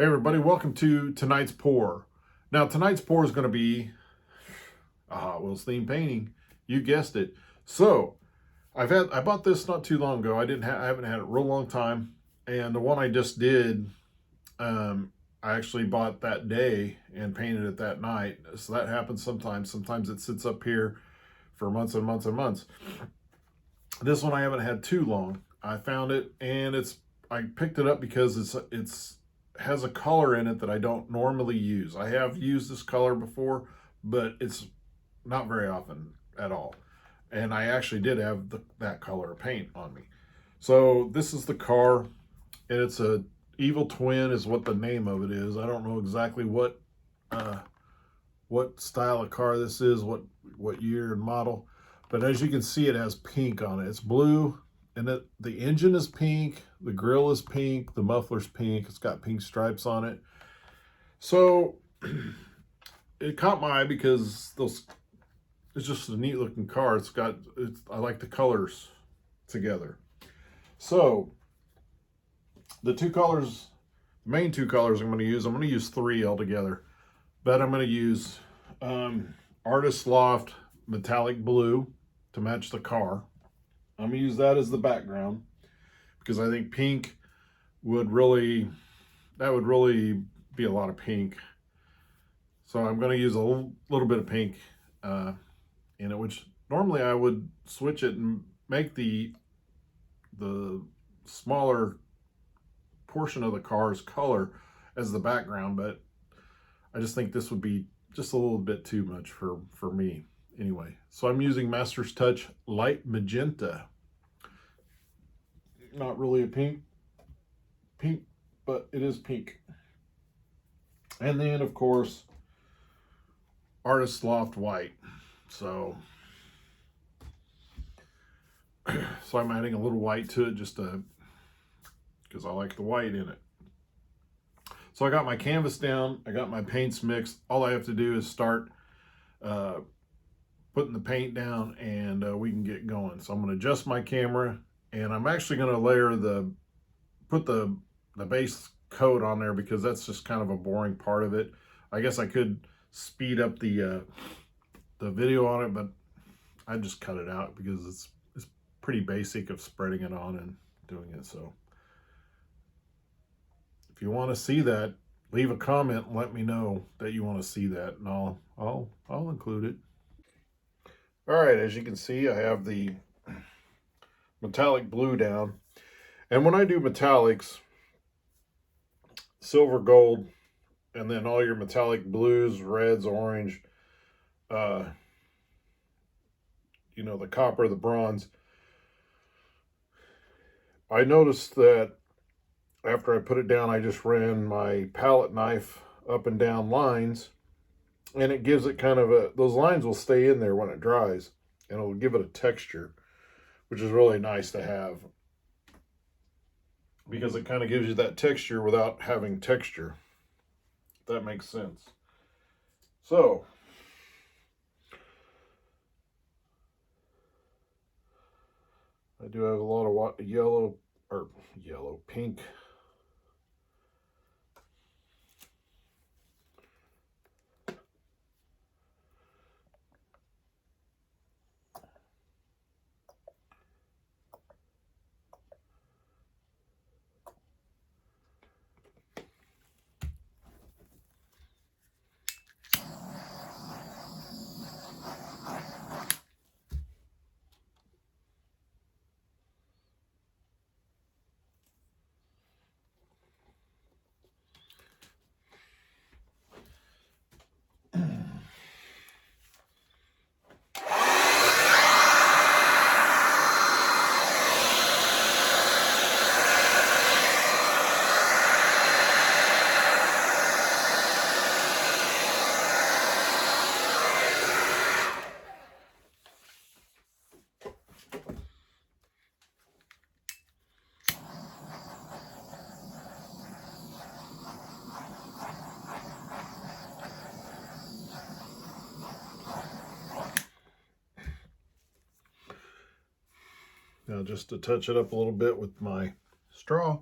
Hey everybody, welcome to tonight's pour. Now tonight's pour is going to be Will's theme painting. You guessed it. So I bought this not too long ago. I haven't had it a real long time, and the one I just did, I actually bought that day and painted it that night. So that happens sometimes. Sometimes it sits up here for months and months and months. This one I haven't had too long. I found it and I picked it up because it's has a color in it that I don't normally use. I have used this color before, but it's not very often at all. And I actually did have that color of paint on me. So this is the car, and it's a Evil Twin is what the name of it is. I don't know exactly what style of car this is, what year and model, but as you can see, it has pink on it. It's blue, and the engine is pink, the grill is pink, the muffler's pink, it's got pink stripes on it. So it caught my eye because it's just a neat looking car. I like the colors together. So the main two colors I'm going to use three altogether, but I'm going to use Artist Loft Metallic Blue to match the car. I'm going to use that as the background because I think pink would really be a lot of pink. So I'm going to use a little bit of pink in it, which normally I would switch it and make the smaller portion of the car's color as the background, but I just think this would be just a little bit too much for me anyway. So I'm using Master's Touch Light Magenta. Not really a pink, but it is pink. And then of course, Artist Loft White. So I'm adding a little white to it just because I like the white in it. So I got my canvas down, I got my paints mixed. All I have to do is start putting the paint down, and we can get going. So I'm going to adjust my camera, and I'm actually going to put the base coat on there because that's just kind of a boring part of it. I guess I could speed up the video on it, but I just cut it out because it's pretty basic of spreading it on and doing it. So if you want to see that, leave a comment and let me know that you want to see that, and I'll include it. All right, as you can see, I have the metallic blue down. And when I do metallics, silver, gold, and then all your metallic blues, reds, orange, the copper, the bronze, I noticed that after I put it down, I just ran my palette knife up and down lines, and it gives it kind of those lines will stay in there when it dries, and it'll give it a texture, which is really nice to have because it kind of gives you that texture without having texture, if that makes sense. So I do have a lot of pink. Now just to touch it up a little bit with my straw.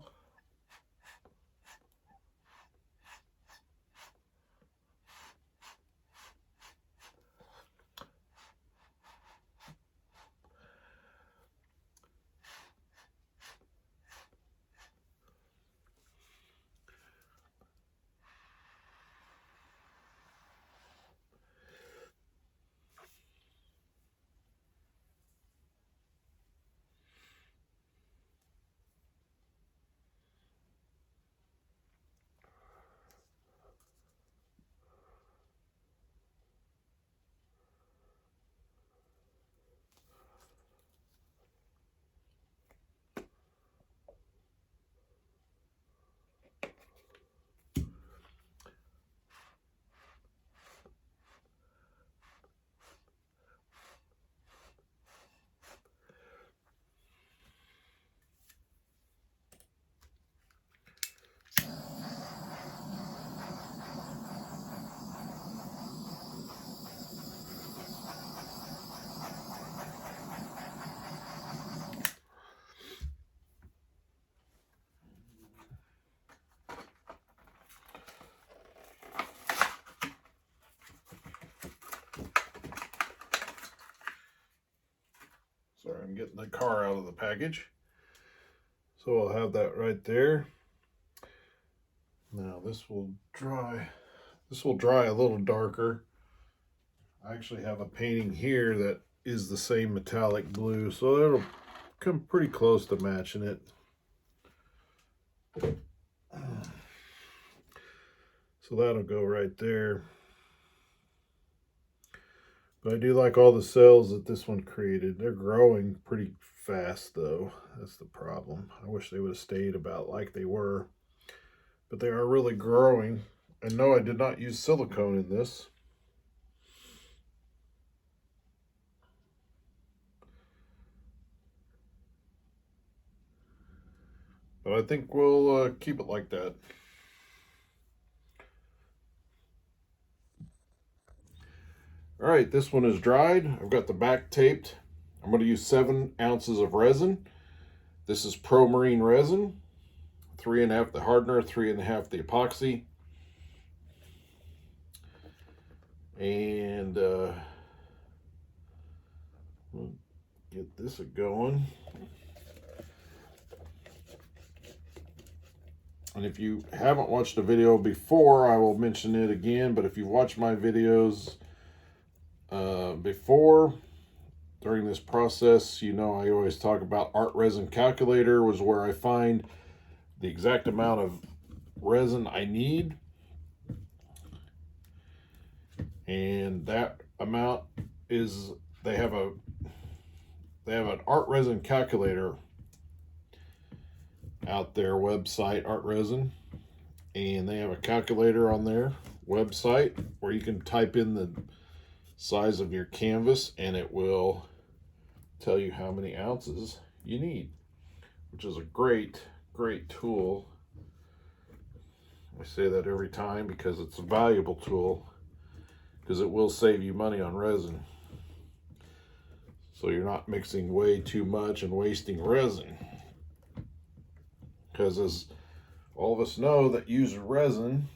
Sorry, I'm getting the car out of the package. So I'll have that right there. Now this will dry. This will dry a little darker. I actually have a painting here that is the same metallic blue, so it'll come pretty close to matching it. So that'll go right there. But I do like all the cells that this one created. They're growing pretty fast though. That's the problem. I wish they would have stayed about like they were. But they are really growing. And no, I did not use silicone in this. But I think we'll keep it like that. All right, this one is dried. I've got the back taped. I'm going to use 7 ounces of resin. This is Pro Marine resin. 3.5 the hardener, 3.5 the epoxy. And we'll get this going. And if you haven't watched the video before, I will mention it again. But if you've watched my videos before, during this process, you know I always talk about Resin Calculator was where I find the exact amount of resin I need. And that amount is, they have an Resin Calculator out their website, Resin, and they have a calculator on their website where you can type in the size of your canvas and it will tell you how many ounces you need, which is a great tool. I say that every time because it's a valuable tool, because it will save you money on resin. So you're not mixing way too much and wasting resin. Because as all of us know that use resin,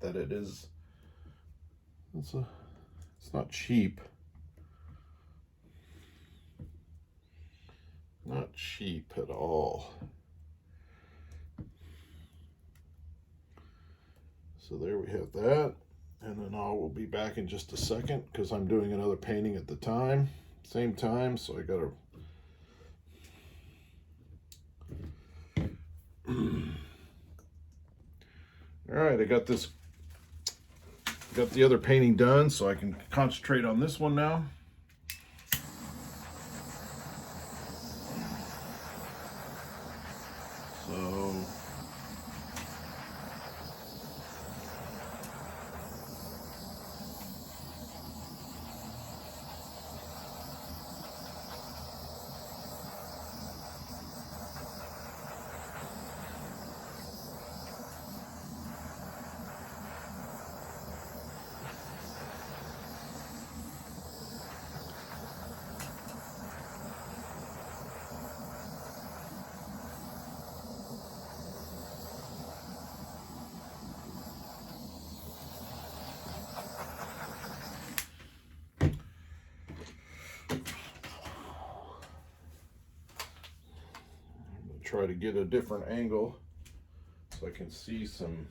that it's not cheap. Not cheap at all. So there we have that. And then I will be back in just a second because I'm doing another painting at the same time, so I gotta all right, I got the other painting done, so I can concentrate on this one now. So try to get a different angle so I can see some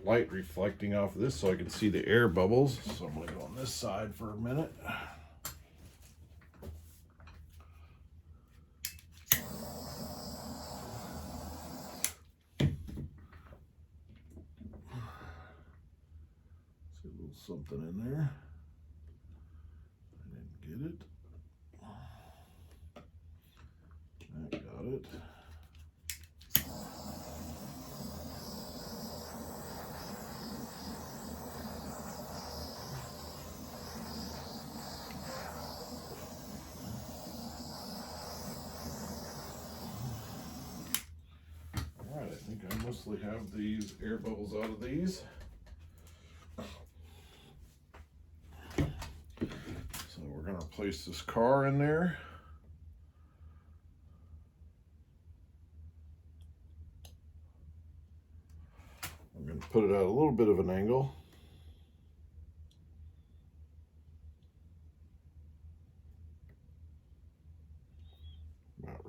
light reflecting off of this, so I can see the air bubbles. So I'm going to go on this side for a minute. See a little something in there. I didn't get it. I got it. All right, I think I mostly have these air bubbles out of these. So we're going to place this car in there. I'm going to put it at a little bit of an angle.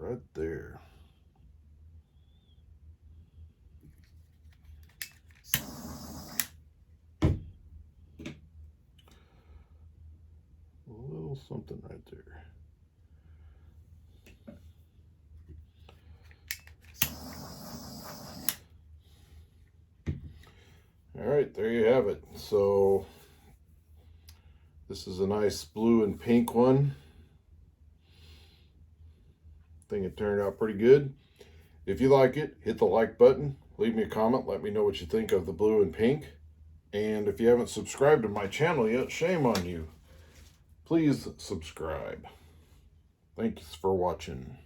right there. A little something right there. All right, there you have it. So this is a nice blue and pink one. I think it turned out pretty good. If you like it, hit the like button, leave me a comment, let me know what you think of the blue and pink. And if you haven't subscribed to my channel yet, shame on you. Please subscribe. Thanks for watching.